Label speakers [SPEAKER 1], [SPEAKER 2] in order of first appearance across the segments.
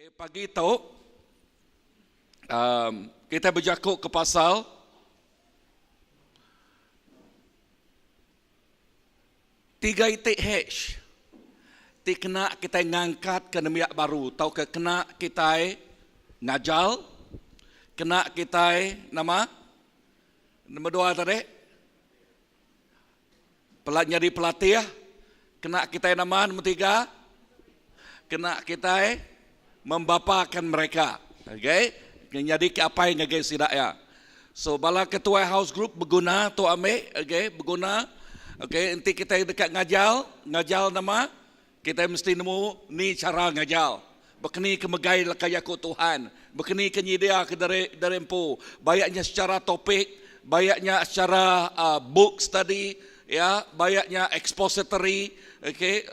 [SPEAKER 1] Okay, pagi tu kita berjakuk ke pasal tiga itik H. Ti kena kita ngangkat ke nemiak baru. Tahu ke kena kita ngajal, kena kita nama dua tadi. Jadi pelatih, kena kita nama nombor tiga, kena kita membapakan mereka. Okay? Jadi apa yang ngagai sidak ya. So bala ketua house group berguna tu ambil, okay, berguna. Okay, nanti kita dekat ngajal nama, kita mesti nemu ni cara ngajal. Berkeni ke megai lakaya ku Tuhan, berkeni ke nyidia ke dari empu. Bayaknya secara topik, bayaknya secara book study, ya, bayaknya expository, okay,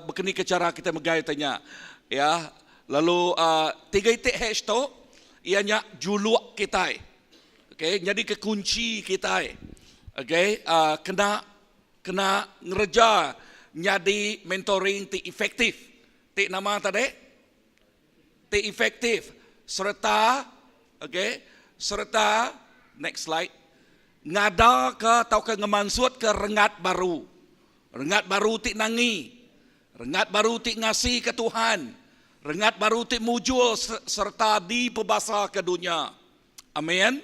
[SPEAKER 1] berkeni ke cara kita megai tanya, ya. Lalu tiga itik H tu ianya juluk kita. Okay, jadi kekunci kita. Okay, kena ngerja jadi mentoring ti efektif. Ti nama tadi? Ti efektif serta serta next slide. Ngada ke tau ke ngemansut ke rengat baru. Rengat baru ti nangi. Rengat baru ti ngasih ke Tuhan. Rengat baru ti mujul serta di pebasa ke dunia. Amin.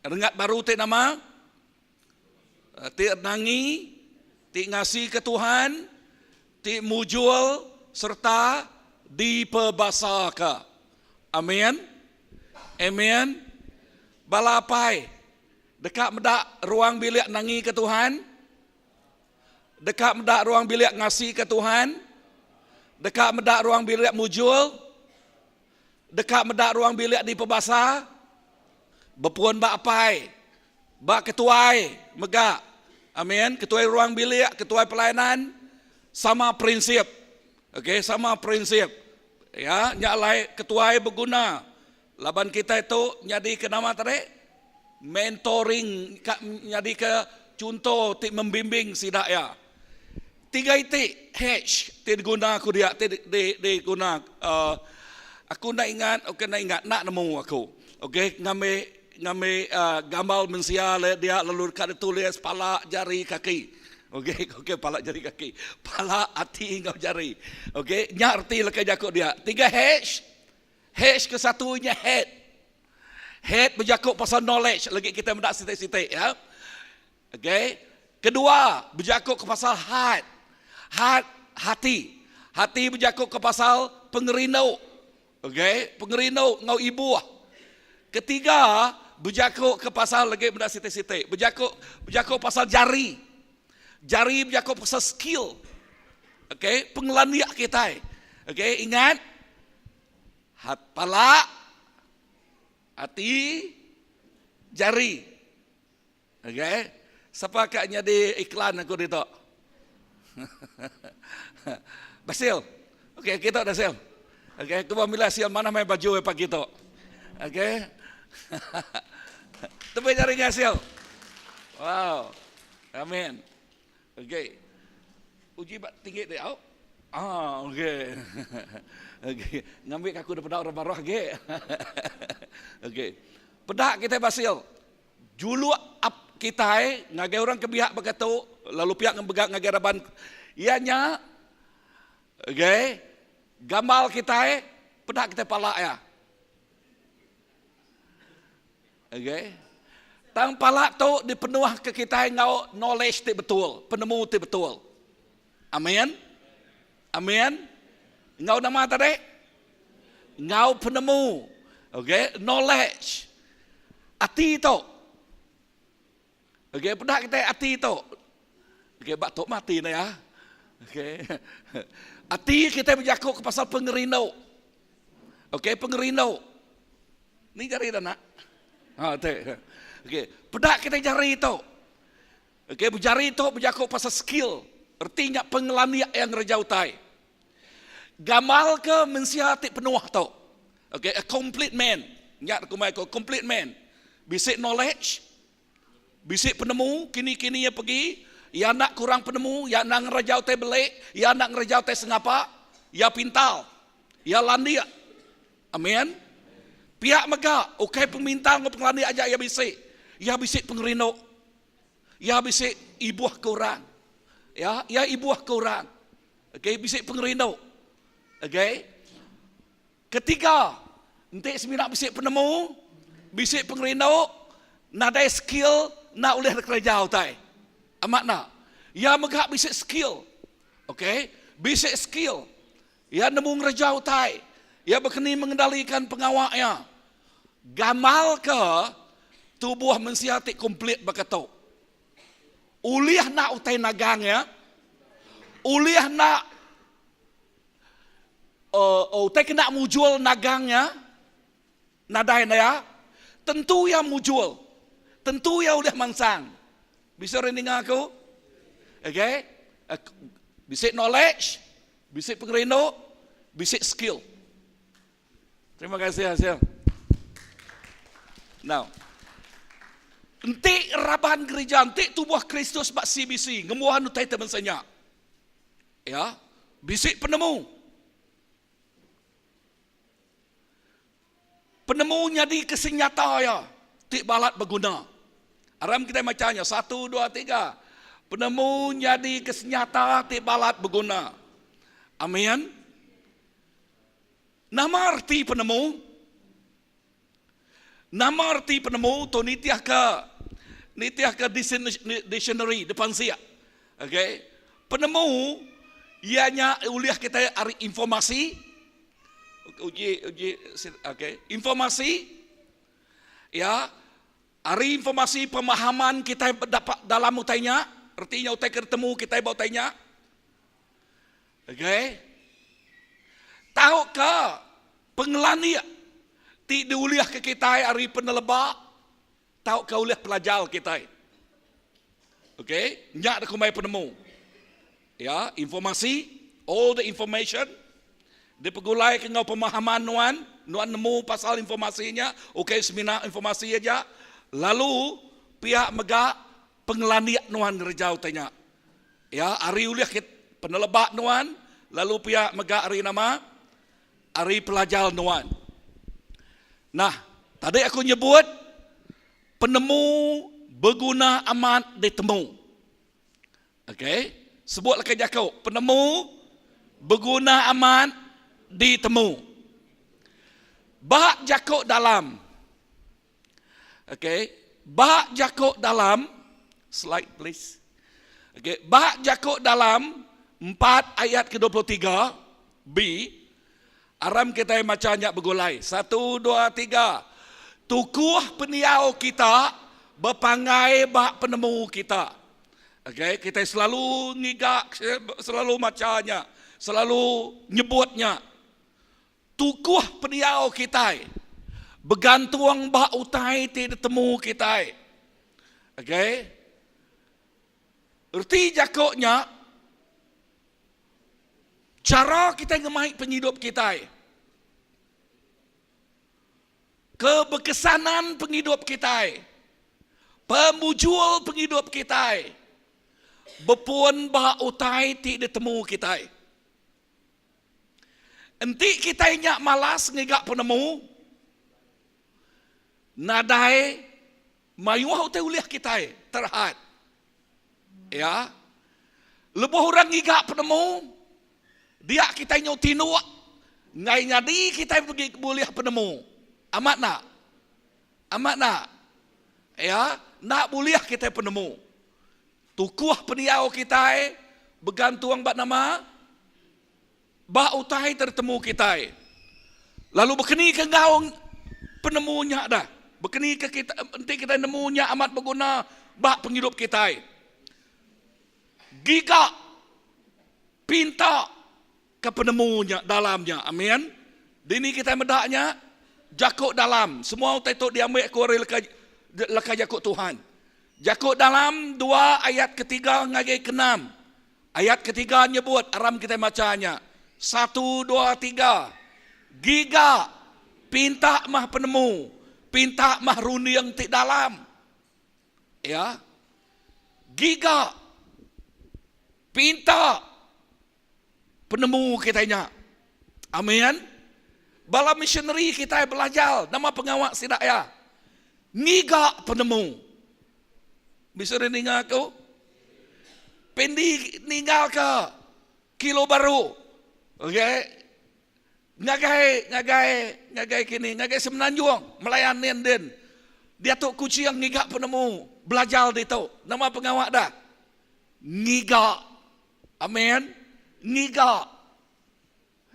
[SPEAKER 1] Rengat baru ti nama? Ti nangi, ti ngasih ke Tuhan, ti mujul serta di pebasa ke. Amin. Amin. Balapai. Dekat medak ruang bilik nangi ke Tuhan. Dekat medak ruang bilik ngasih ke Tuhan. Dekat medak ruang bilik mujul. Dekat medak ruang bilik di pebasa. Berpuan bak apai. Bak ketuai megak. Amin. Ketuai ruang bilik, ketuai pelayanan sama prinsip. Okey, sama prinsip. Ya, nyalai ketuai berguna. Laban kita itu jadi ke nama tadi mentoring, jadi ke contoh ti membimbing sidak ya. Tiga itik H ti diguna aku dia ti guna aku nak ingat nak nemu aku. Okey, ngambil gambar mensia dia lalu dekat tulis pala jari kaki. Okey, pala jari kaki. Pala hati ngau jari. Okey, nya arti lekai jakuk dia. Tiga H. H ke satunya head. Head berjakuk pasal knowledge. Lagi kita mendak sitik-sitik ya. Okey. Kedua, berjakuk ke pasal heart. Heart, hati. Hati berjakuk ke pasal pengerindau. Okey, pengerindau ngau ibu. Ketiga, berjakuk ke pasal lagi mendak sitik-sitik. Berjakuk pasal jari. Jari berjakuk pasal skill. Okey, pengelaniak kita. Okey, ingat. Pala, hati, jari. Okey. Siapa kaknya di iklan aku di tu? Basil. Okey, kita dah Sil. Okey, tu bila Sil mana main baju pagi tu. Okey. Tepi jarinya Sil. Wow. Amin. Okey. Uji bat tinggi dia. Okey. Okey. Ngambil aku daripada orang baruh okey. Okey. Pedak kita Basil. Juluk up kita ngagai orang ke pihak begitu lalu pihak ngembegak ngagai raban ianya okey gamal kita pedak kita pala ya okey tang pala tu dipenuh ke kita ngau knowledge ti betul penemu ti betul amin amin ngau nama tadi ngau penemu okey knowledge ati tu. Okey, pedak kita hati tu. Okey, batuk mati ni ya. Okey. Hati kita berjakuk ke pasal pengerindau. Okey, pengerindau. Ni jari dah nak. Okey, pedak kita jari tu. Okey, berjari tu berjakuk pasal skill. Artinya pengelaniak yang rejau tai. Gamal ke mensiasati penuh tu. Okey, a complete man. Ingat aku mai complete man. Basic knowledge. Bisik penemu, kini-kini ya pergi, ya nak kurang penemu, ya nak ngerajau teh belik, ya nak ngerajau teh sengapa, ya pintal. Ya landia. Amin. Pihak mega, okay pemintang ng penglani aja ya bisik pengerino. Ya bisik ibuah korang. Ya ibuah korang. Okay, bisik pengerino. Okay. Ketiga, nanti semina bisik penemu, bisik pengerino, nada skill na oleh kerja utai. Amat na. Ya megak bisik skill. Okay, bisik skill. Ya nemu kerja utai. Ya berkeni mengendalikan pengawaknya. Gamal ke tubuh mensiatik komplit berketuk. Uliah nak utai nagangnya. Uliah nak utai kena mujul nagangnya. Nadai ya. Tentu ya mujul. Tentu ya udah mansang. Bisa rending aku? Okay? Bisik knowledge, bisik pengerino, bisik skill. Terima kasih Hasil. Now, entik rabahan gereja, entik tubuh Kristus bak CBC, ngemuahan utai teman senyak. Ya, bisik penemu. Penemu nyadi kesenyata ya, tik balat berguna. Aram kita macamnya, 1, 2, 3. Penemu nyadi kesenyata, tik balat berguna. Amin. Nama arti penemu. Nama arti penemu tu nitiah ke dictionary depan siap. Okay. Penemu ianya uliah kita ari informasi. Uji okay. Informasi ya, ari informasi pemahaman kita dapat dalam utainya, artinya utai ketemu kita bawa utainya. Okay. Tahu ke pengelani ti diuliah ke kita hari penelebak, tahu ke uliah pelajar kita. Okay, nyak aku mai penemu. Ya, informasi, all the information, dipegulai ke ngau pemahaman nuan nemu pasal informasinya, okay semina informasi aja. Lalu pihak mega pengelaniak nuan rejau tanya. Ya, hari uliah penelebak nuan, lalu pihak mega hari nama, hari pelajar nuan. Nah, tadi aku nyebut penemu berguna amat ditemu. Okey, sebutlah ke jakau, penemu berguna amat ditemu. Bak jakau dalam. Okey, bak jakau dalam, slide please. Okey, bak jakau dalam 4 ayat ke-23 B. Aram kita macamnya bergulai. 1, 2, 3. Tukuh peniau kita berpangai bak penemu kita. Okay, kita selalu ngigak, selalu macamnya, selalu nyebutnya. Tukuh peniau kita bergantung bak utai tidak temu kita. Okay. Erti jakoknya cara kita ngemai penghidup kita. Keberkesanan penghidup kita. Pemujul penghidup kita. Berpuan bah utai tidak temu kita. Enti kita nyak malas ngigak penemu. Nadai mayuah utai uliah kita terhad. Ya. Lebih orang ngigak penemu. Dia kita nyotinu ngai nyadi kita pergi boleh penemu. Amat nak? Amat nak? Ya, nak boleh kita penemu. Tukuh peniau kita bergantung bat nama bah utai tertemu kita. Lalu berkeni ke ngau penemunya dah. Berkeni ke kita nanti kita nemunya amat berguna bah penghidup kita. Giga pinta ke penemunya dalamnya. Amin. Dini kita medaknya jakuk dalam. Semua utai tu diambil kuari leka jakuk Tuhan. Jakuk dalam 2 ayat ketiga ngagai ke-6. Ayat ketiga nyebut aram kita macanya. 1, 2, 3. Giga pinta mah penemu. Pinta mah runi yang tik dalam. Ya. Giga pinta penemu kitanya. Amin. Bala missionary kita belajar, nama pengawak sidak ya. Ngigak penemu. Bisa dengar aku? Pendi ninggal ke Kilo Baru. Okey. Ngagai kini, ngagai Semenanjung, melayanin din. Dia tu kucing ngigak penemu, belajar di tu. Nama pengawak dah. Ngigak. Amin. Ngigak.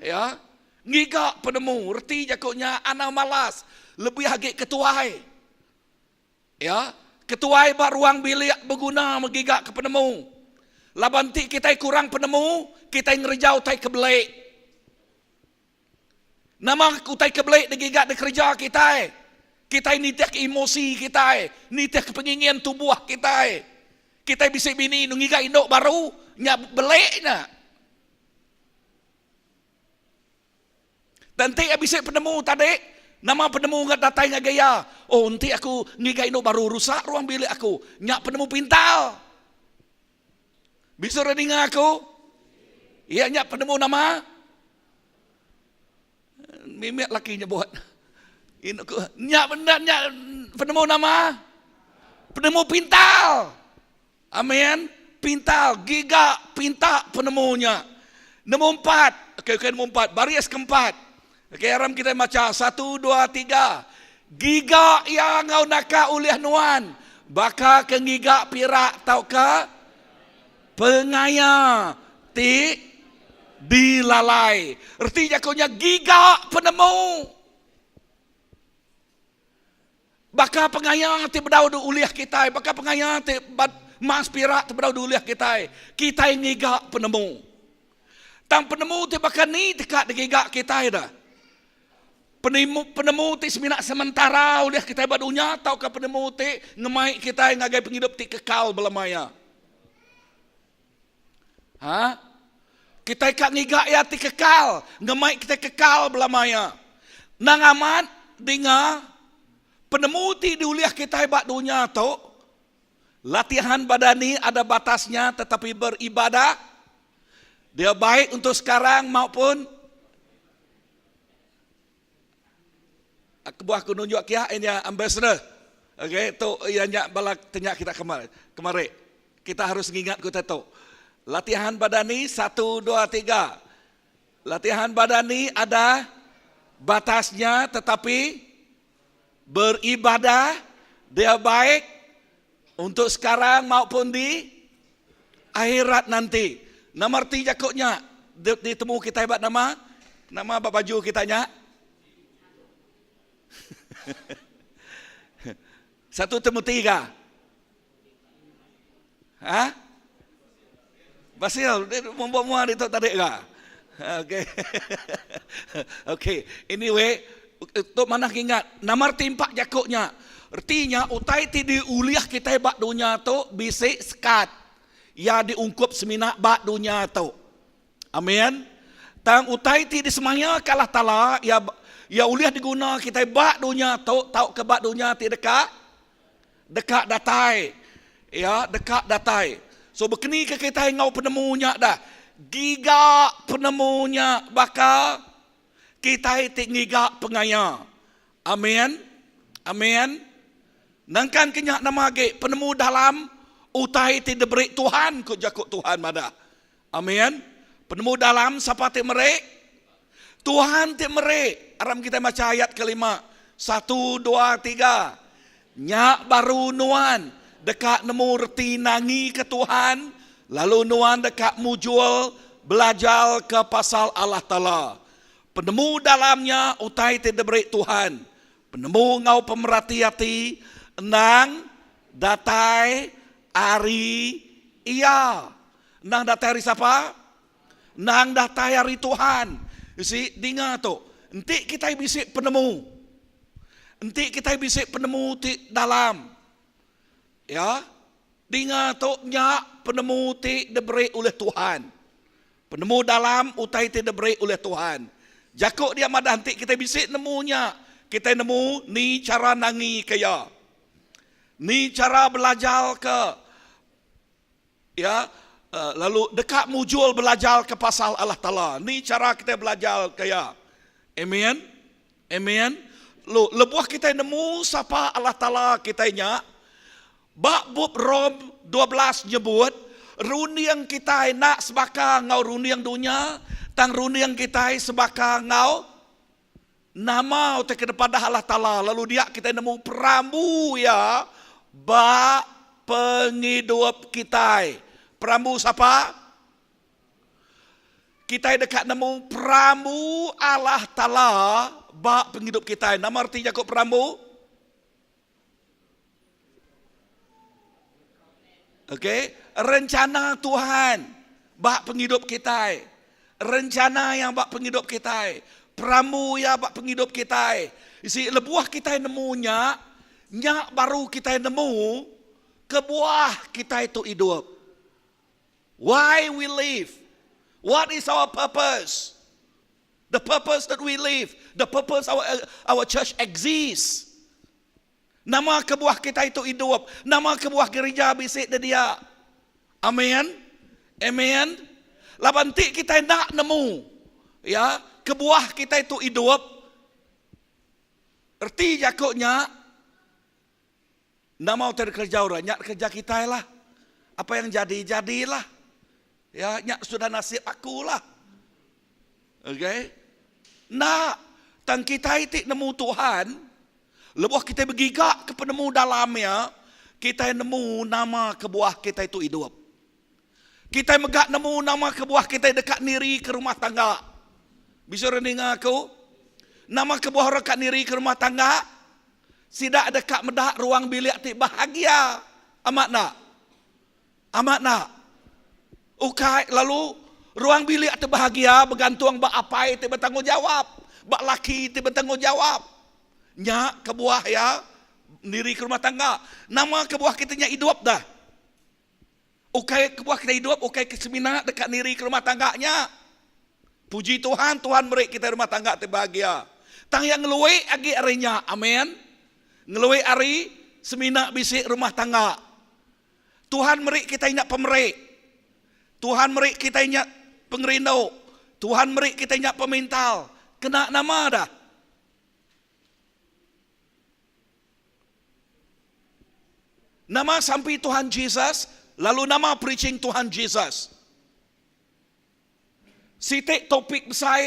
[SPEAKER 1] Ya. Ngigak penemu, reti jakutnya anak malas, lebih hagik ketuai. Ya. Ketuai bak ruang bilik berguna menggigak ke penemu. Labanti kita kurang penemu, kita ngerjau tai kebelik. Nama kutai kebelik digigak di kerja kita. Kita nitik emosi kita, nitik kepingin tubuh kita. Kita bisa bini nungigak induk baru, nyak belik na. Dan tidak bisa penemu tadi. Nama penemu nggak datang nggak gaya. Oh, nanti aku ngigai no baru rusak ruang bilik aku. Nyak penemu pintal. Bisa dengar aku? Iya, nyak penemu nama. Mimet lakinya buat. Nyak benar nyak penemu nama. Penemu pintal. Amin. Pintal, giga, pinta penemunya. Nombor 4. Okey, nombor 4. Baris keempat. Okey, aram kita baca 1, 2, 3. Giga yang ngau naka ulih nuan. Baka ke giga pirak tau ke? Pengaya ti dilalai. Erti jakonya giga penemu. Baka pengaya ti bedau du ulih kita. Baka pengaya ti mas pirak ti bedau du ulih kita. Kita giga penemu. Tang penemu ti baka ni dekat giga kita dah. Penemu ti seminak sementara oleh kita badunya atau ke penemu ti ngemai kita ngagai penghidup ti kekal belamaya. Ha? Kita ikat ngigak ya ti kekal, ngemai kita kekal belamaya. Nang aman dengar penemu ti diuliah kita badunya tu latihan badani ada batasnya tetapi beribadah dia baik untuk sekarang maupun buah aku nunjuk kia ini ambassador. Okey, tu yang balak tanya kita kemarin. Kita harus ingat kita tu. Latihan badani 1, 2, 3. Latihan badani ada batasnya tetapi beribadah dia baik untuk sekarang maupun di akhirat nanti. Nama arti jakutnya ditemu kita hebat nama baju kitanya. 1 Timotius 3. Hah? Basil, membuat itu tadi enggak? Okey. Okey. Anyway, untuk mana ingat, nama timpak jakuknya. Artinya utai ti diuliah kita bak dunia tu bisik sekat. Ya diungkup seminak bak dunia tu. Amin. Tang utai ti disemaya kalah tala ya uliah diguna kita bak dunia tau ke bak dunia ti dekat datai. Ya, dekat datai. So berkeni ke kita ngau penemunya dah. Giga penemunya bakal kita ti giga pengaya. Amin. Amin. Nangkan kenyak nama ge penemu dalam utai ti diberi Tuhan ku jakut Tuhan mada. Amin. Penemu dalam siapa ti merek? Tuhan ti merek. Aram kita baca ayat kelima. 1, 2, 3. Nyak baru nuan. Dekat nemu reti nangi ke Tuhan. Lalu nuan dekat mujul belajar ke pasal Allah Ta'ala. Penemu dalamnya utai ti diberi Tuhan. Penemu ngau pemerhati hati. Nang datai ari iya. Nang datai hari siapa? Nang datai hari Tuhan. You see, dengar tu. Nanti kita bisa penemu. Nanti kita bisa penemu ti dalam. Ya. Dengar tu nyak penemu ti diberi oleh Tuhan. Penemu dalam utai ti diberi oleh Tuhan. Jakuk dia madah nanti kita bisa nemunya. Kita nemu ni cara nangi kaya. Ni cara belajar ke ya lalu dekat mujul belajar ke pasal Allah Ta'ala. Ni cara kita belajar kaya. Amen. Amen. Lo lebuh kita nemu sapa Allah Taala kitanya. Bab Rom 12 nyebut runiang kita nak sebaka ngau runiang dunia, tang runiang kita sebaka ngau nama utak kepada Allah Taala. Lalu dia kita nemu perambu ya ba penghidup kita. Perambu siapa? Kita dekat nemu perambu Allah Taala ba penghidup kita. Nama artinya kok perambu? Okey, rencana Tuhan bak penghidup kita. Rencana yang bak penghidup kita. Perambu yang bak penghidup kita. Isi lebuah kita nemunya, nyak baru kita nemu, kebuah kita itu hidup. Why we live? What is our purpose? The purpose that we live, the purpose our church exists. Nama kebuah kita itu hidup. Nama kebuah gereja bisik dia. Amin. Amin. Labanti kita nak nemu. Ya, kebuah kita itu hidup. Erti jakoknya. Nama utar kerja orang. Nyak kerja kita lah. Apa yang jadi, jadilah. Ya, nyak sudah nasib aku lah. Okay. Nak. Tang kita itu nemu Tuhan. Lebuh kita bergigak ke penemu dalamnya, kita nemu nama kebuah kita itu hidup. Kita megak nemu nama kebuah kita dekat niri ke rumah tangga. Bisa rendengar aku? Nama kebuah dekat niri ke rumah tangga, sidak dekat medak ruang bilik ti bahagia. Amat nak? Amat nak? Okay, lalu ruang bilik ti bahagia bergantung bak apa ti bertanggungjawab. Bak laki ti bertanggungjawab. Nya kebuah ya diri ke rumah tangga. Nama kebuah kita nya hidup dah. Okai kebuah kita hidup, okai kesemina dekat diri ke rumah tangganya. Puji Tuhan, Tuhan beri kita rumah tangga terbahagia. Tang yang ngeluwe agi arinya, amin. Ngeluwe ari semina bisik rumah tangga. Tuhan beri kita ingat pemerik. Tuhan beri kita ingat pengerindau. Tuhan beri kita ingat pemintal. Kena nama dah. Nama sampai Tuhan Jesus, lalu nama preaching Tuhan Jesus. Sitik topik besar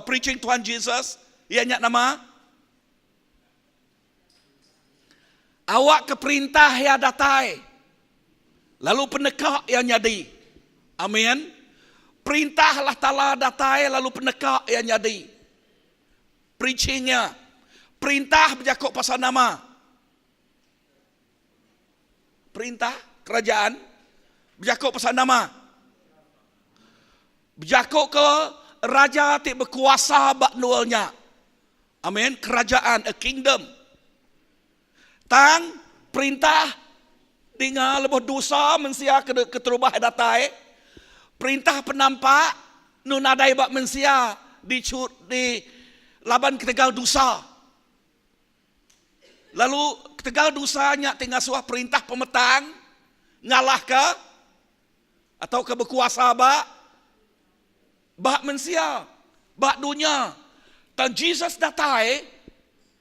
[SPEAKER 1] preaching Tuhan Jesus, ianya nama awak keperintah ya datai, lalu penekak yang jadi. Amin. Perintah Allah Ta'ala datai, lalu penekak yang jadi. Preachingnya, perintah berjakuk pasal nama. Perintah kerajaan berjakuk pasal nama. Berjakuk ke raja ti berkuasa bak nualnya. Amin. Kerajaan, a kingdom. Tang perintah dengan lebih dosa mensia keterubah datai. Perintah penampak nunadai bak mensia di laban ketegal dosa. Lalu ketegal dosanya tinggal suah perintah pemetang ngalah ke atau ke berkuasa bak mensia, bak dunia. Dan Jesus datai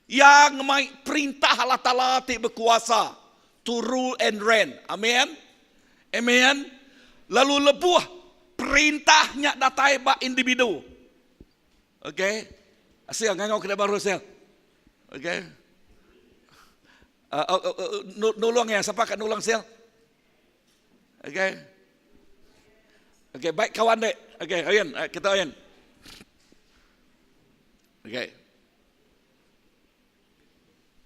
[SPEAKER 1] yang mai perintah Allah Ta'ala ti berkuasa to rule and reign. Amin. Amin. Lalu lebuh perintahnya datai bak individu. Okay. Asyik ngangau kena baru sel. Okay. Nulung ya, siapa kat nulung sel? Okay. Okay, baik kawan dek. Okay, Ayan, kita Ayan. Okay.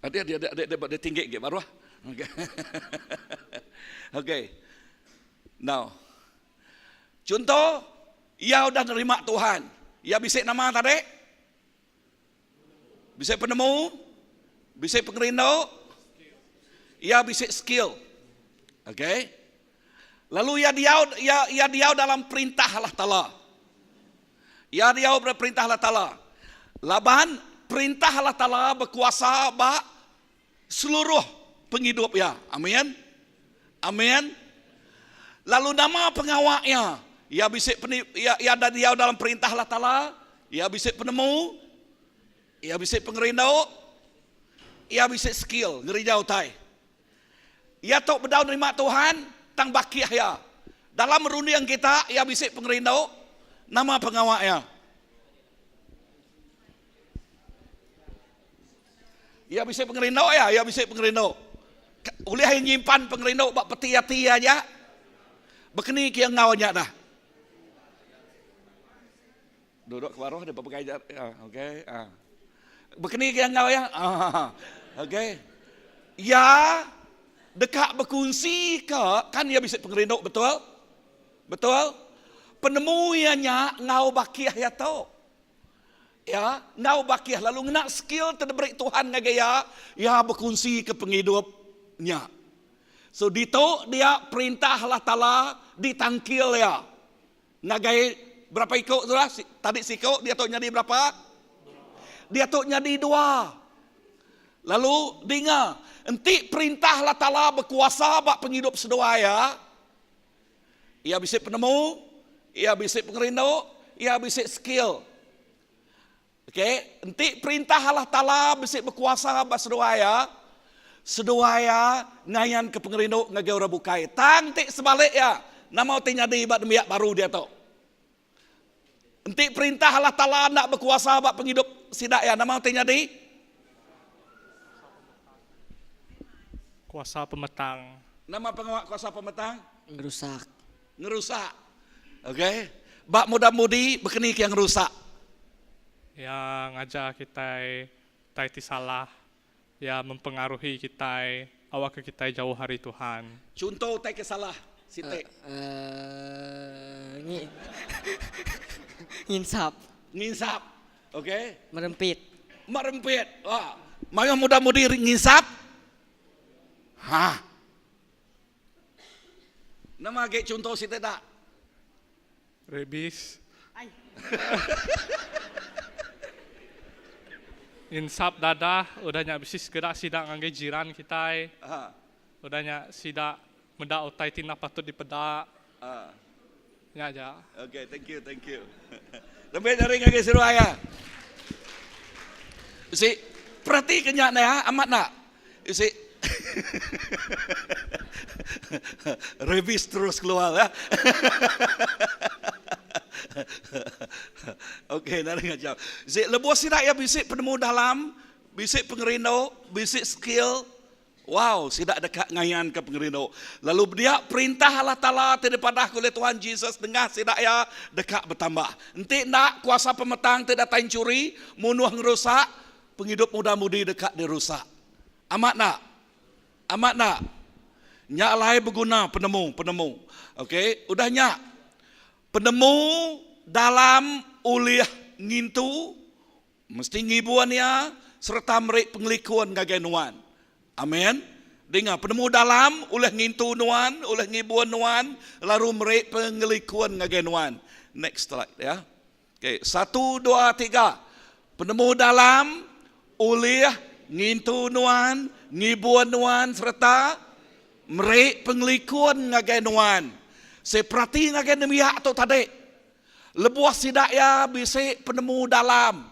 [SPEAKER 1] Dia tinggi ke baru. Okay. Okay. Now. Contoh, ia sudah nerima Tuhan. Ia bisik nama tadi? Bisik penemu? Bisik pengerindau? Ia bisik skill. Okay. Lalu ia diau dalam perintah Allah Ta'ala. Ia diau berperintah Allah Ta'ala. Laban perintah Allah Ta'ala berkuasa bak seluruh penghidup ya. Amin. Amin. Lalu nama pengawaknya. Ia bisik ia ada diau dalam perintah Allah Ta'ala. Ia bisik penemu. Ia bisik pengerino, ia bisik skill, ngerijau tai. Ia tok berdaun nerima Tuhan, tang baki ya. Dalam runding kita, ia bisik pengerino, nama pengawak ya. Ia bisik pengerino ya, ia bisik pengerino. Ulih yang nyimpan pengerino, bak peti-hati aja. Bekeni kiang ngawanya dah. Duduk ke bawah, dia pakai ya, okey. Bekeni kiang ngaw ya. Okey. Ya, dekat berkongsi ke, kan ia bisik pengerino, betul? Betul? Penemuannya ngau bakiah ya tau. Ya, ngau bakiah lalu nak skill terdebrik Tuhan ngagaya, ya berkongsi ke pengidupnya. So dito dia perintah Allah Ta'ala ditangkil ya. Ngagai berapa ikut tu lah? Tadi sikut dia tok nyadi berapa? Dia tok nyadi 2. Lalu dengar, enti perintah Allah Ta'ala berkuasa bak penghidup sedua ya. Ia bisik penemu, ia bisik pengerino, ia bisik skill. Okey, enti perintah Allah Ta'ala bisik berkuasa bak sedua ya. Sedua ngayan ke pengerino ngagau rabukai. Tangtik sebalik ya. Nama uti nyadi bat demiak baru dia tu. Enti perintah Allah Ta'ala nak berkuasa bat penghidup sidak ya. Nama uti nyadi
[SPEAKER 2] kuasa pemetang.
[SPEAKER 1] nama pengawak kuasa pemetang
[SPEAKER 3] Ngerusak.
[SPEAKER 1] Okey. Bak muda-mudi bekeni yang rusak.
[SPEAKER 2] Yang ngajar kita taiti salah. Ya mempengaruhi kita, awak ke kita jauh hari Tuhan.
[SPEAKER 1] Contoh tak kesalah, sitik.
[SPEAKER 3] Nginsap.
[SPEAKER 1] Nginsap. Okey.
[SPEAKER 3] Merempit.
[SPEAKER 1] Merempit. Wah, maya muda-mudi nginsap. Nama ke contoh sitik tak?
[SPEAKER 2] Rebis. Insap dadah, udahnya bisnis gerak sidak ngangge jiran kita. Udahnya sidak mendak otai tina patut dipedak. Ya aja.
[SPEAKER 1] Okay, thank you. Lebih dari ngangge seru ayah. Si, perhati kenyak ya, amat nak. Si, Rebis terus keluar ya. Okey, nari ngajak. Zik lebuh sidak ya bisik penemu dalam, bisik pengerino, bisik skill. Wow, sidak dekat ngayan ke pengerino. Lalu dia perintah Allah Ta'ala daripada oleh Tuhan Yesus dengar sidak ya dekat bertambah. Enti nak kuasa pemetang tidak tancuri, munuh ngerusak, penghidup muda-mudi dekat dirusak. Amat nak? Nyak lai berguna penemu. Okey, udah nyak. Penemu dalam uliah ngintu mesti ngibuannya serta merik pengelikuan gagenuan. Amin. Dengar penemu dalam uliah ngintu nuan, uliah ngibuan nuan, lalu merik pengelikuan gagenuan. Next slide ya. Okey, 1 2 3. Penemu dalam uliah ngintu nuan, ngibuan nuan serta merik pengelikuan gagenuan. Saya perhati ngagen demiak tu tadi. Lebuah sidak ya bisik penemu dalam.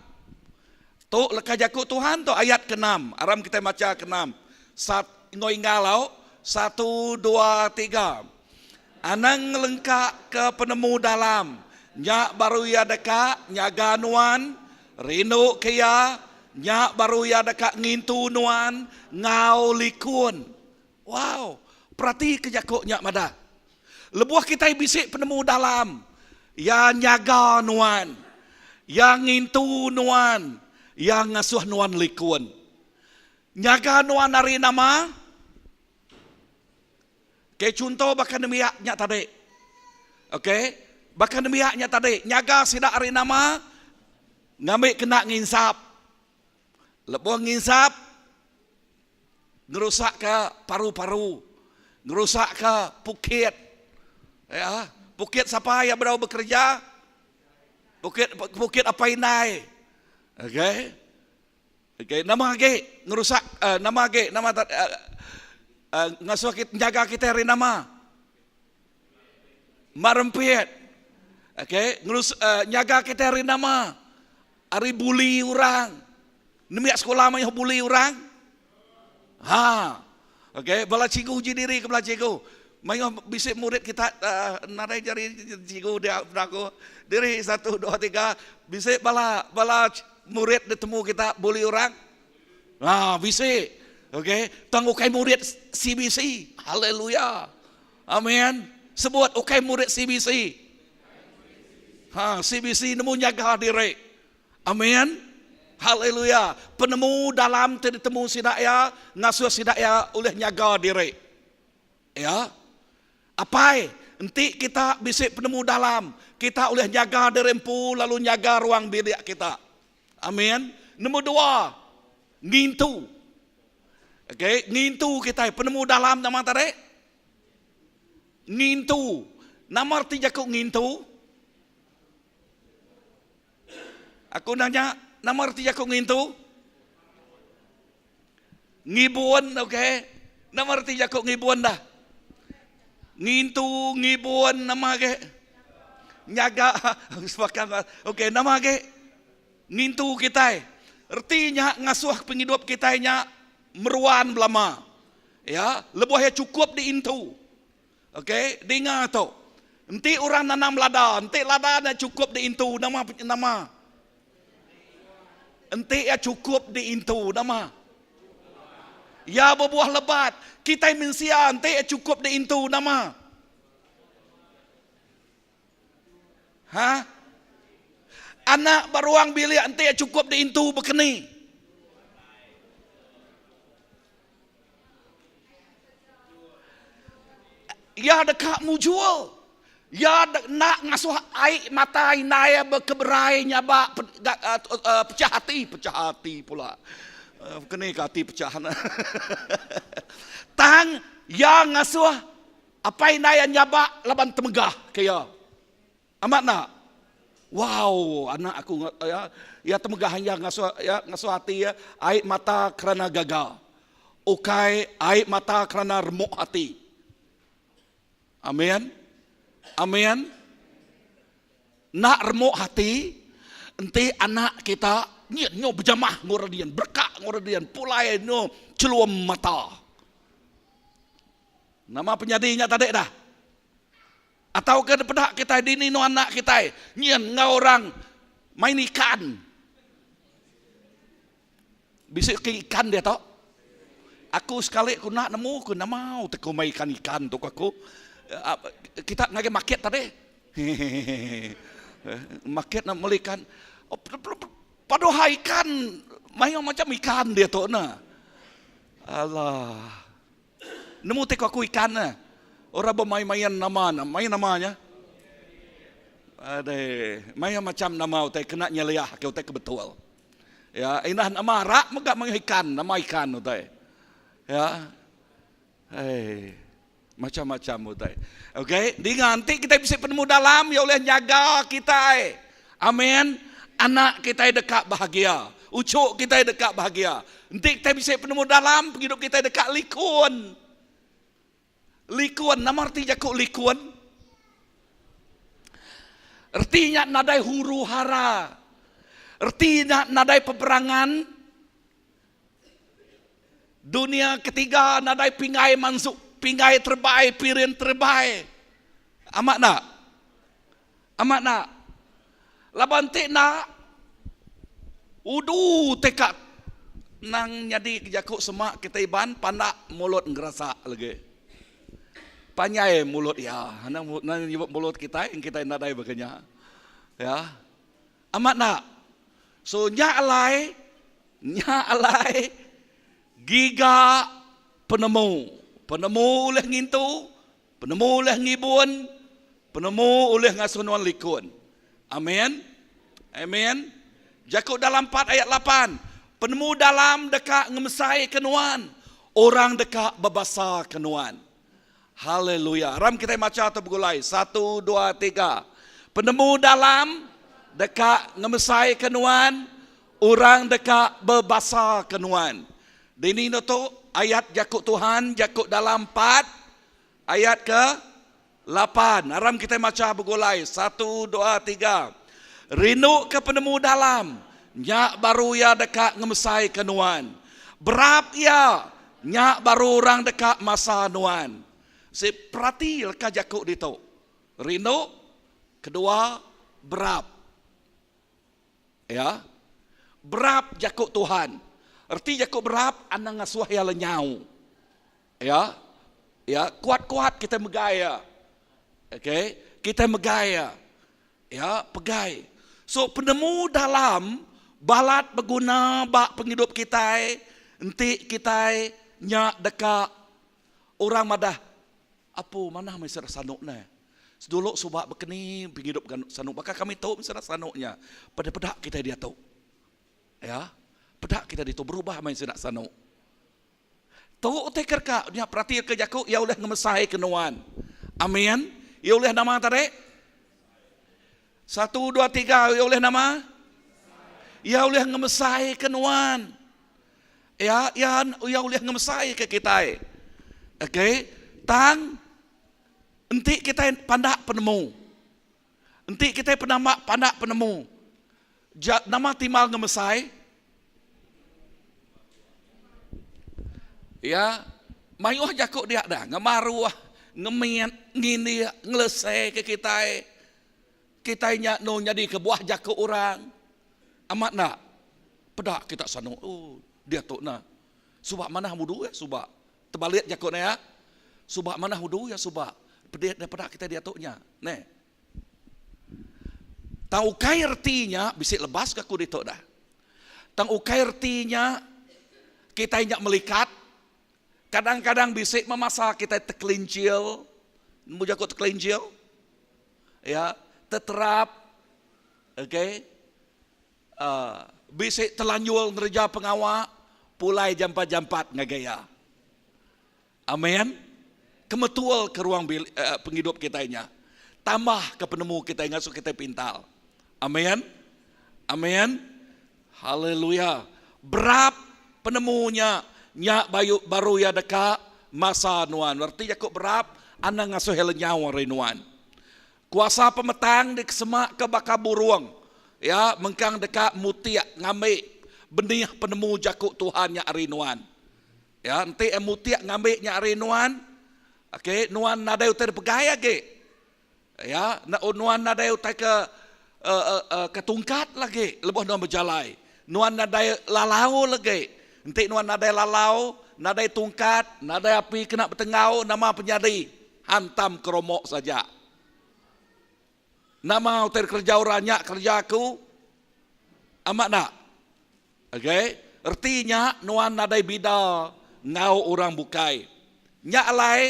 [SPEAKER 1] Tu lekas jakut Tuhan tu ayat ke-6. Aram kita baca ke-6. Ngoi ngalau 1 2 3. Anang lengkak ke penemu dalam. Nyak baru ya dekat nyaga nuan, rindu kaya nyak baru ya dekat ngintu nuan, ngau likun. Wow, perhati kejakut nyak madah. Lebuah kita bisik penemu dalam. Yang nyaga nuan. Yang ngintu nuan. Yang ngasuh nuan likun. Nyaga nuan hari nama. Kayak contoh bahkan demiaknya tadi. Okey. Bahkan demiaknya tadi. Nyaga sidak hari nama. Ngambil kena nginsap. Lebuah nginsap. Ngerusak ke paru-paru. Ngerusak ke pukit. Ya, bukit siapa yang berau bekerja? Bukit apa inai? Okey, nama lagi ngerusak nama lagi nama ngasuh kita jaga kita hari nama marempit. Okey, nyaga kita hari nama hari buli orang. Nemiak sekolah main bully orang. Ha. Okey, bala cikgu uji diri ke bala cikgu. Main bisik murid kita nadai jari cikgu dia aku. Diri 1 2 3 bisik bala murid ditemu kita bully orang. Ha, bisik. Okey, tang ukai murid CBC. Haleluya. Amin. Sebut ukai murid CBC. Ha, CBC nemu jaga diri. Amin. Haleluya. Penemu dalam ditemu sidaya, ngasuh sidaya oleh jaga diri. Ya. Apa? Nanti kita bisik penemu dalam, kita oleh jaga diri empu lalu jaga ruang bilik kita. Amin. Nombor 2, ngintu. Okey, ngintu kita penemu dalam nama tadi. Ngintu. Nama arti jakuk ngintu? Aku nanya, nama arti jakuk ngintu? Ngibun, okey. Nama arti jakuk ngibun dah. Ngintu, ngibun, nama ke? Nyaga. Okey, nama ke? Ngintu kita. Artinya ngasuh penghidup kita nya meruan belama. Ya, lebihnya cukup diintu. Okey, dengar tu. Nanti orang nanam lada, nanti lada dah cukup diintu nama. Nanti ya cukup diintu nama. Ya berbuah lebat, kita mensia nanti ya cukup diintu nama. Ha? Anak baruang bilik nanti ya cukup diintu berkeni. Ya dekat mujual. Ya nak ngasuh air mata inaya berkeberai nyabak pecah hati pula. Kena hati pecahan. Tang yang ngasuh apa inaya nyabak laban temegah kaya. Amat nak. Wow, anak aku ya temegah yang ngasuh hati ya air mata kerana gagal. Ukai air mata kerana remuk hati. Amin. Amin. Nak remuk hati, enti anak kita nyo berjamah ngoradian, berkak ngoradian, pulai nyo celuam mata. Nama penyadinya tadi dah. Atau ke depan kita dini no anak kita, nyen ngau orang main ikan. Bisa ikan dia tau. Aku sekali aku nak nemu, aku nak mau teko main ikan tu aku. Kita ngage market tadi. Market nak melikan. Padahal ikan, main macam ikan dia tu na. Allah. Nemu teko aku ikan na. Orang bermain-main main namanya. Ade, main macam nama utai kena nyeliah ke utai kebetul. Ya, inah nama rak megak main ikan, nama ikan utai. Ya. Macam-macam utai. Okey, nanti kita bisa penemu dalam ya oleh jaga kita. Amin. Anak kita dekat bahagia. Ucuk kita dekat bahagia. Nanti kita bisa penemu dalam hidup kita dekat likun. Likun, nama arti jakuk likun? Artinya nadai huru hara. Artinya nadai peperangan. Dunia ketiga nadai pingai mansuk. Pingai terbaik, pirin terbaik. Amat nak? Amat nak? Laban tik nak? Udu tekak. Nang jadi jakuk semak kita iban, pandak mulut ngerasak lagi. Panyai mulut ya. Nang mulut kita, yang kita nadai baganya. Ya. Amat nak? So, nyak alai, giga penemu. Penemu oleh ngintu, penemu oleh ngibun, penemu oleh ngasunuan likun. Amin. Amin. Jakuk dalam 4 ayat 8. Penemu dalam dekat ngemesai kenuan. Orang dekat berbasa kenuan. Haleluya. Ram kita baca atau bergulai. 1, 2, 3. Penemu dalam dekat ngemesai kenuan. Orang dekat berbasa kenuan. Dini tu ayat jakuk Tuhan, jakuk dalam 4, ayat ke 8. Aram kita baca bergulai. 1, 2, 3. Rindu ke penemu dalam, nyak baru ya dekat ngemesai ke nuan. Berap ya, nyak baru orang dekat masa nuan. Si perhati leka jakuk dito. Rino, kedua, berap. Ya, berap jakuk Tuhan. Erti jakuk berap, anang ngasuh ya lenyau. Ya, ya, kuat-kuat kita megaya. Okay, kita megaya. Ya, pegai. So penemu dalam balat berguna bak penghidup kita, enti kita nyak dekat orang madah. Apa mana mesra sanuknya? Seduluk subak berkeni penghidup sanuk. Maka kami tahu mesra sanuknya. Pada-pada kita dia tahu. Ya, pada kita dia tahu berubah main senak sanuk. Tahu teker ka nya perhati ke jakuk ya oleh ngemesai kenuan. Amin. Ya oleh nama tadi. 1, 2, 3 ya oleh nama. Ya oleh ngemesai kenuan. Ya oleh ngemesai ke kita. Okey, tang enti kita pandak penemu. Enti kita pandak penemu. Nama timal ngemesai. Ya, mayuh jakuk dia dah, ngemaruah, ngemian, ngini, ngelesai ke kita. Kita nyak no jadi ke buah jakuk orang. Amat nak. Pedak kita sanu. Oh, dia tu na. Subak mana mudu ya subak. Terbalik jakuk ya. Subak mana mudu ya subak. Pedak kita dia tu nya. Ne. Tahu kai artinya bisik lebas ke aku ditok dah. Tahu kai artinya kita nyak melikat. Kadang-kadang bisik memasa kita terkelincil. Mujakut terkelincil. Ya, terterap. Okey. Bisik telanjul ngerja pengawak. Pulai jampat-jampat ngagaya. Amin. Kemetual ke ruang penghidup kita nya. Tambah ke penemu kita ngasuh kita pintal. Amin. Amin. Haleluya. Berap penemunya. Nyak baru ya dekat masa nuan. Berarti jakuk berap anang ngasuh helenyawa renuan. Kuasa pemetang di kesemak ke baka buruang. Ya, mengkang dekat mutiak ngambil benih penemu jakuk Tuhan nyak rinuan. Ya, nanti mutiak ngambil nyak rinuan. Okey, nuan nadai utai pegaya ke. Ya, nuan nadai utai ke tungkat lagi, lebih nuan berjalai. Nuan nadai lalau lagi. Nanti nuan nadai lalau, nadai tungkat, nadai api kena bertengau, nama penyadi, hantam keromok saja. Nama hotel kerja orangnya, kerja aku, amat nak. Okey, artinya nuan nadai bida, ngau orang bukai. Nyak alai,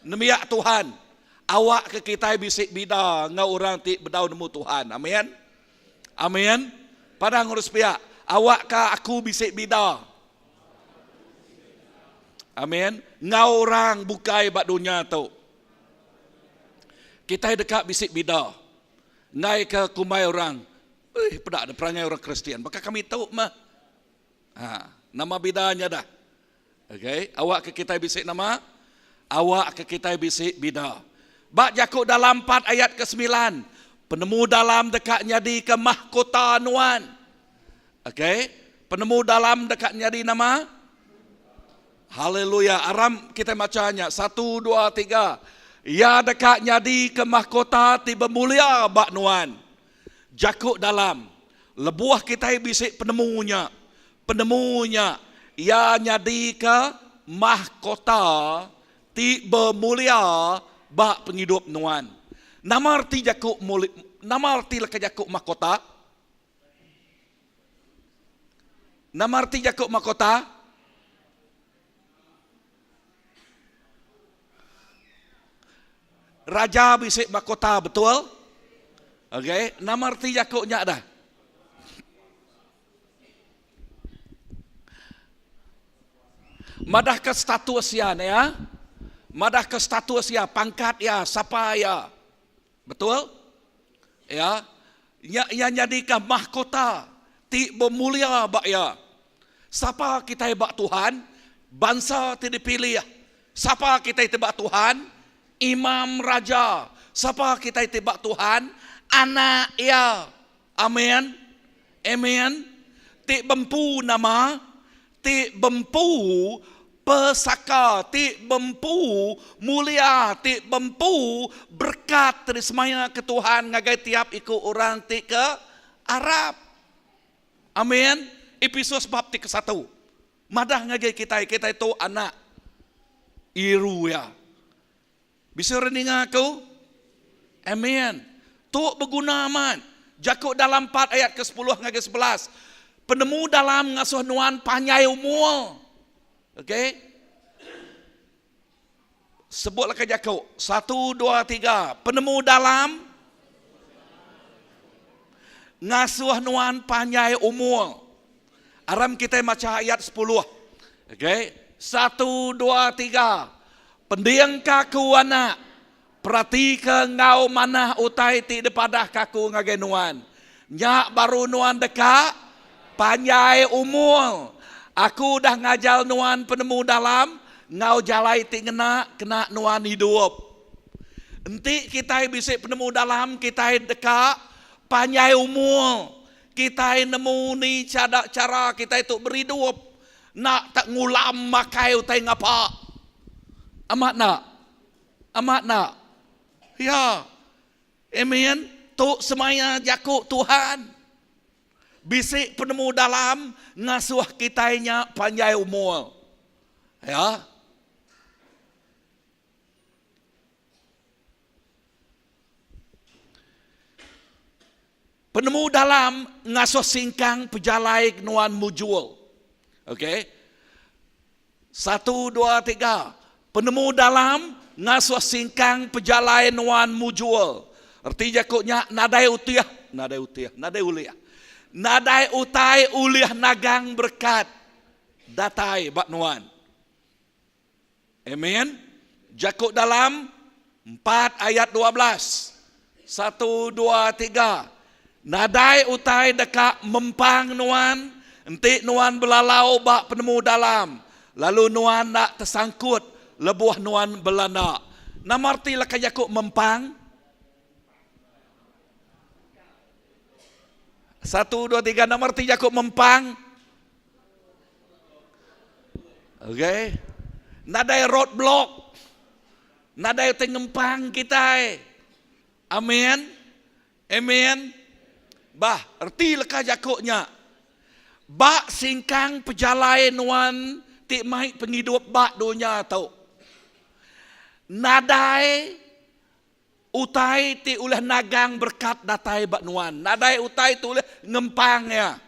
[SPEAKER 1] nemiak Tuhan. Awak ke kita bisik bida, ngau orang ti bedau nemu Tuhan. Amin. Amin. Pada ngurus pihak, awak ke aku bisik bida. Amin. Ngau orang bukai bak dunia tu. Kita dekat bisik bida. Ngai ke kumai orang. Pedak ada perangai orang Kristian. Maka kami tahu mah. Nama bidanya dah. Okey, awak ke kita bisik nama. Awak ke kita bisik bida. Bak jakuk dalam 4 ayat ke-9. Penemu dalam dekatnya di ke mahkota nuan. Okey, penemu dalam dekatnya di nama. Haleluya. Aram kita bacanya. 1, 2, 3. Ya dekatnya di ke mahkota tiba mulia bak nuan. Jakuk dalam. Lebuah kita bisik penemunya. Penemunya. Ya nyadi ke mahkota tiba mulia bak penghidup nuan. Nama arti jakuk mulia. Nama arti leka jakuk mahkota. Nama arti jakuk mahkota. Raja bisik mahkota, betul? Okey, nama arti jakuknya dah. Madah ke status ya, ya. Madah ke status ya, pangkat ya, siapa ya. Betul? Ya. Yang jadikan mahkota, ti bermulia bak ya. Siapa kita bak Tuhan? Bangsa ti dipilih. Siapa kita bak Tuhan? Imam raja. Siapa kita itibak Tuhan? Anak ya. Amin. Amen. Ti bempu nama, ti bempu pesaka, ti bempu mulia, ti bempu berkat dari semaya ke Tuhan ngagai tiap ikut orang ti ke Arab. Amen. Episode bab ti ke-1. Madah ngagai kita itu anak iru ya. Bisa rening aku? Amen. Tu berguna aman. Jakub dalam 4 ayat ke-10 ngagai 11. Penemu dalam ngasuh nuan panyai umul. Okey. Sebutlah ke Jakub. 1, 2, 3. Penemu dalam ngasuh nuan panyai umul. Aram kita baca ayat 10. Okey. 1, 2, 3. Pendiang kaku anak. Perhatikan ngau mana utai ti depadah kaku ngagai nuan. Nyak baru nuan dekat. Panjai umul. Aku dah ngajal nuan penemu dalam. Ngau jalai ti kena nuan hidup. Enti kita bisa penemu dalam. Kita dekat. Panjai umul. Kita nemu ni cara kita itu berhidup. Nak tak ngulam makai utai ngapa. Amat nak. Amat nak. Ya. Amen. Tuk semaya Jakub Tuhan. Bisik penemu dalam ngasuh kitanya panjai umur. Ya. Penemu dalam ngasuh singkang pejalai nuan mujul. Okey. 1, 2, 3. Penemu dalam ngasuh singkang pejalai nuan mujul. Arti Jakubnya nadai utiah. Nadai utai uliah nagang berkat. Datai bak nuan. Amen. Jakub dalam 4 ayat 12. 1, 2, 3. Nadai utai dekat mempang nuan. Enti nuan belalau bak penemu dalam. Lalu nuan nak tersangkut. Lebuh nuan belanda. Nama arti laka Jakub mempang. 1, 2, 3. Nama arti Jakub mempang. Okey. Nadai roadblock. Nadai tengempang kita. Amen. Amen. Bah, erti leka Jakubnya. Bak singkang pejalai nuan tik mai penghidup bak dunia tau. Nadai utai ti ulah nagang berkat datai bak nuan. Nadai utai tu ulah ngempangnya.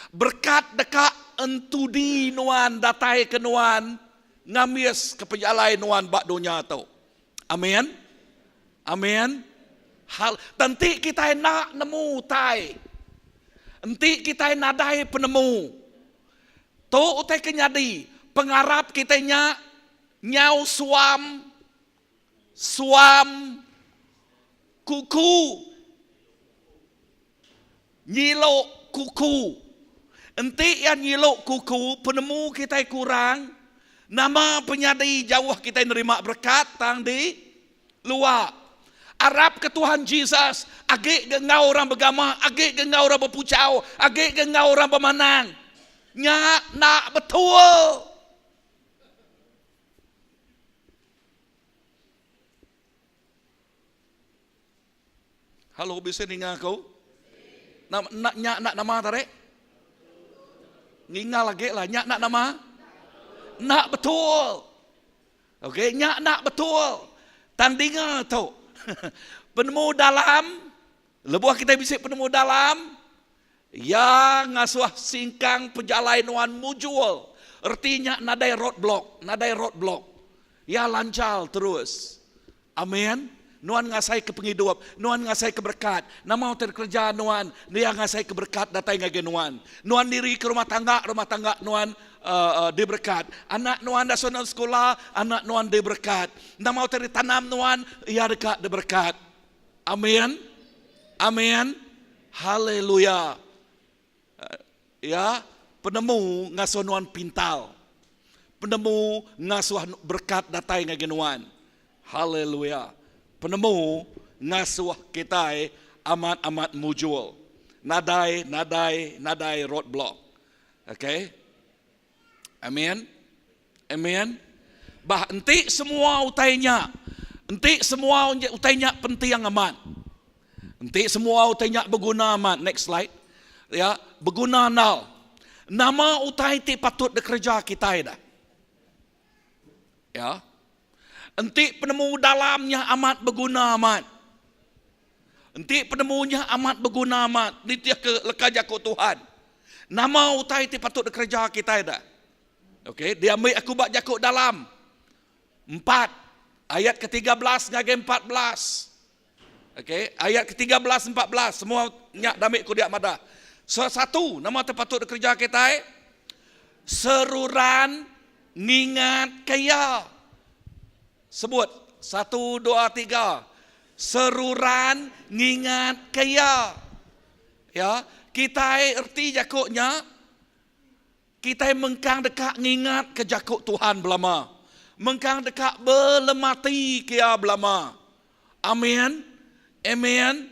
[SPEAKER 1] Berkat dekat entudi nuan datai ke nuan ngamis ke pejalai nuan bak dunia tau. Amin. Amin. Hal tanti kita nak nemu tai. Enti kita nadai penemu. Tu utai kenyadi pengarap kita nyau suam kuku nyilok kuku. Enti yang nyilok kuku penemu kita kurang. Nama penyadi jauh kita nerima berkat tang di luar. Arab ke Tuhan Jesus, agak gengau orang bergama, agak gengau orang berpucau, agak gengau orang bermanang. Nyak nak betul. Halo, bisa dengar kau? Nak nama tarik? Ngingal lagi lah, nyak nak nama? Nak betul. Okey, nyak nak betul. Tandingan tu. Penemu dalam, lebuah kita bisa penemu dalam, yang ngasuh singkang pejalai nuan mujul. Artinya nadai roadblock. Ya lancar terus. Amin. Nuan ngasai ke penghidup, nuan ngasai ke berkat. Nama terkerja nuan, dia ngasai ke berkat datai ngage nuan. Nuan diri ke rumah tangga nuan diberkat. Anak nuan dah sonal sekolah, anak nuan diberkat. Nama teri tanam nuan, ia dekat diberkat. Amin. Amin. Haleluya. Ya, penemu ngasuh nuan pintal. Penemu ngasuh berkat datai ngage nuan. Haleluya. Penemu ngasuh kita amat-amat mujul. nadai roadblock. Okay? Amin. Amin. Bah enti semua utainya. Enti semua utainya penting amat. Enti semua utainya berguna amat. Next slide. Ya, berguna nal. Nama utai ti patut bekerja kita dah. Ya. Enti penemu dalamnya amat berguna amat. Enti penemunya amat berguna amat. Dia ke leka jakut Tuhan. Nama utai ti patut bekerja kita dah. Okey, dia ambil aku bak jakut dalam 4 ayat ke-13 ngage 14. Okey, ayat ke-13 14 semua nyak damik ku dia madah. Satu nama terpatut bekerja kita seruran ngingat kaya. Sebut 1 2 3. Seruran ngingat kaya. Ya, kita erti jakutnya kita mengkang dekat ngingat ke jakut Tuhan belama. Mengkang dekat belemati kia belama. Amin. Amin.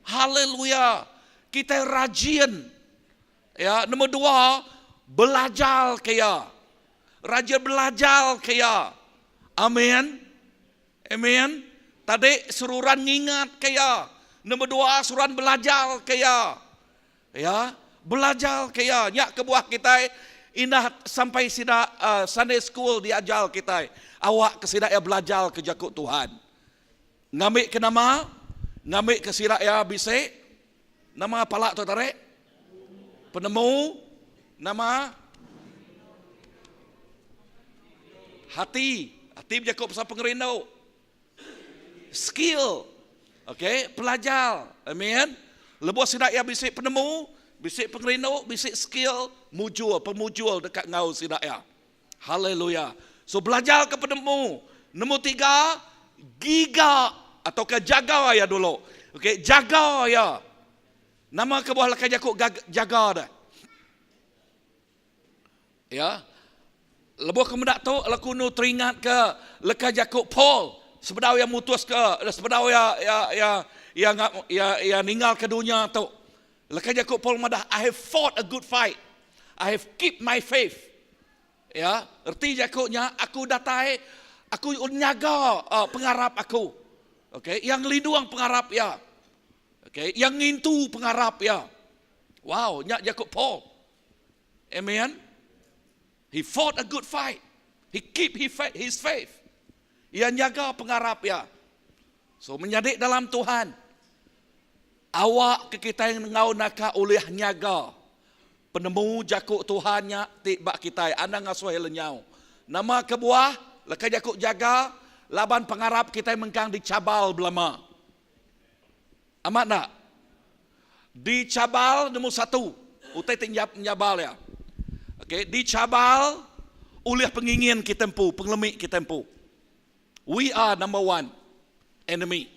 [SPEAKER 1] Haleluya. Kita rajin. Ya, nombor 2, belajar kia. Rajin belajar kia. Amin. Amin. Tadi sururan ngingat kia. Nombor 2, sururan belajar kia. Ya, belajar kia. Nyak ke buah kita indah sampai sida Sunday school diajar kita. Awak ke sida ya belajar ke jakut Tuhan. Ngambil ke nama, ngambil ke sida ya bisik. Nama apa tu tarik? Penemu. Nama hati. Hati berjakut pasal pengerindau. Skill. Okey, pelajar. Amin. Lepas sida ya bisik penemu, bisik pengerindau, bisik skill, pemujul dekat ngau sida ya. Haleluya. So belajar ke penemu. Nombor 3, giga atau ke jaga ya dulu. Okey, jaga ya. Nama ke buah lekai jakut jaga dah. Ya. Lebuh kemudak tu laku nu teringat ke lekai jakut Paul. Sebedau yang mutus ke, sebedau ya ninggal ke dunia tu. Lekai jakut Paul madah, I have fought a good fight. I have keep my faith. Ya, erti jakutnya aku datai, aku nyaga pengarap aku. Okey, yang lindung pengarap ya. Okey, yang ngintu pengarap ya. Wow, nyak jakut Paul. Amen. He fought a good fight. He keep his faith. Ia nyaga pengarap ya. So menyadik dalam Tuhan. Awak ke kita yang ngau naka oleh nyaga. Penemu jakut Tuhannya tibak kita. Anda ngasuh lenyau. Nama kebuah, lekai jakut jaga. Laban pengarap kita mengkang dicabal belama. Amat nak? Dicabal nombor 1. Utai nyabal ya. Okey, dicabal oleh pengingin kita tempu, pengelemik kita tempu. We are number 1 enemy.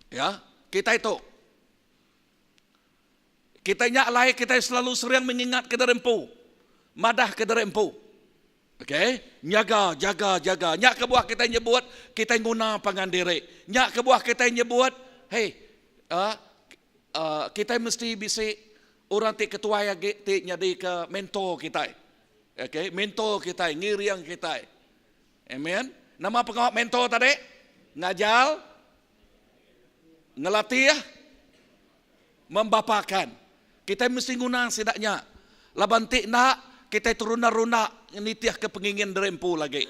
[SPEAKER 1] Ya, kita itu. Kita nyak lahir, kita selalu sering mengingat ke derempu. Madah ke derempu. Okey, jaga. Nyak ke buah kita nyebut, kita guna pangan diri. Nyak ke buah kita nyebut, hey, kita mesti bisik orang ti ketua yang ti nyadi ke mentor kita. Okey, mentor kita, ngiriang kita. Amen. Nama pengawal mentor tadi? Ngajar, ngelatih, membapakan. Kita mesti guna sedaknya. Laban ti nak kita turun-runa nitiah ke pengingin derempu lagi.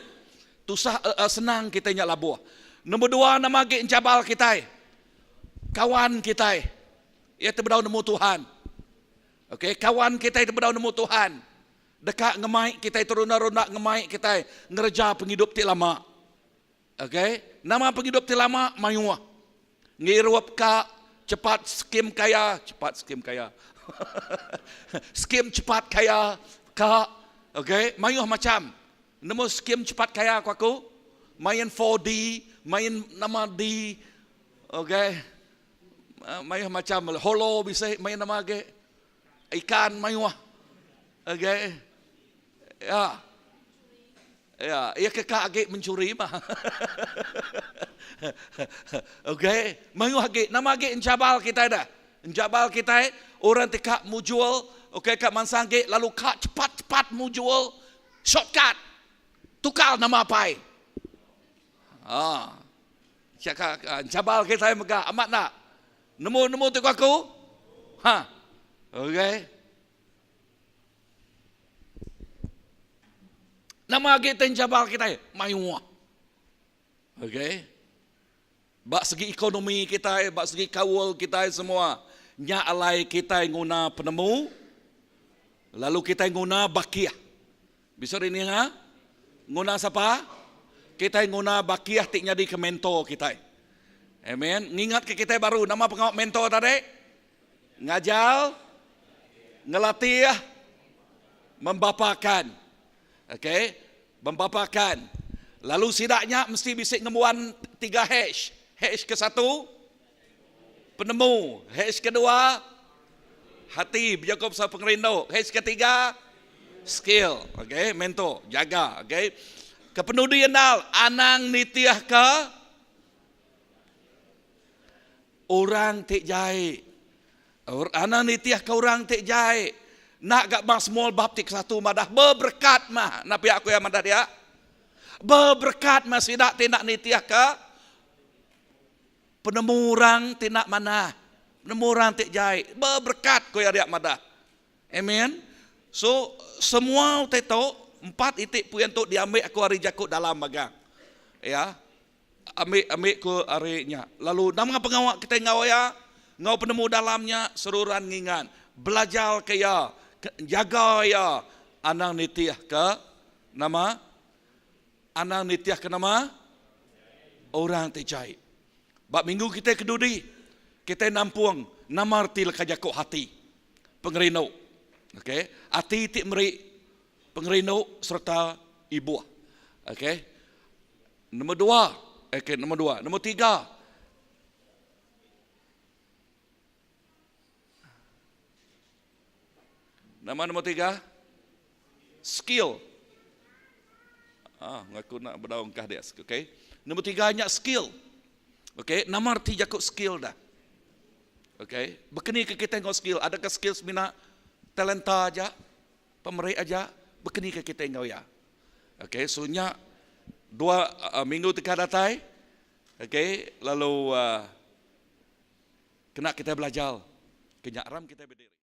[SPEAKER 1] Tusah senang kita nyak labuh. Nombor 2 nama ge encabal kita. Kawan kita. Ia terbedau nemu Tuhan. Okey, kawan kita terbedau nemu Tuhan. Dekat ngemai kita turun-runa ngemai kita ngereja penghidup ti lama. Okey, nama penghidup ti lama mayuah. Ngirup ka cepat skim kaya. Skim cepat kaya ka. Okey, mayuh macam. Nemu skim cepat kaya aku. Main 4D, main nama D. Okey. Mayuh macam holo bisa main nama ke. Ikan mayuh. Okey. Ya. Ya, ia kekak age mencuri mah. Okey, mayuh age nama age encabal kita dah. Jabal kita, orang tikak mu jual, okey, kat Mansangge, lalu kak cepat-cepat mu jual, shortcut, tukar nama apa? Cakap Jabal kita megah, amat nak? Nemu tu aku? Okey. Nama kita Jabal kita, Mayuah. Okey. Bak segi ekonomi kita, bak segi kawal kita semua, nya alai kita guna penemu, lalu kita guna bakiah. Bisa ini ha? Guna siapa? Kita guna bakiah tik jadi ke mentor kita. Amen. Ingat ke kita baru nama pengawal mentor tadi? Ngajal, ngelatih, membapakan. Okey, membapakan. Lalu sidaknya mesti bisa ngemuan 3 H. H ke-1 penemu, H kedua hati, berjaga besar pengerindau, H ketiga skill, okey, mentor, jaga, okey. Kepenudian anang nitiah ke orang tik jai. Anang nitiah ke orang tik jai. Nak gak bang small bab tik 1 madah berberkat mah. Napi aku yang madah dia. Berberkat mah sidak tindak nitiah ke penemu orang tinak mana, penemu orang tik jai, berberkat ko ya dia madah. Amen. So semua teto 4 itik puyan tu diambil aku hari jakut dalam bagang. Ya. Ambil ko harinya. Lalu nama pengawak kita ngawaya, ngau penemu dalamnya seruran ngingan. Belajar ke ya, jaga ya anang nitiah ke nama anang nitiah ke nama orang tik jai. Bak minggu kita kedudi, kita nampuang nama arti lekajakuk hati, pengerino, okey, hati tik meri pengerino serta ibu, okey. Nombor 2, okey, nombor 2, nombor 3. Nama nombor 3, skill. Ngaku nak berdaung kah dia, okey. Nombor 3 hanya skill. Okey, nama arti jakut skill dah. Okey, berkeni ke kita tengok skill, adakah skill semina talenta aja, pemerik aja, berkeni ke kita tengok ya. Okey, sunya 2 minggu tika datai. Okey, lalu kena kita belajar, kenyak ram kita berdiri.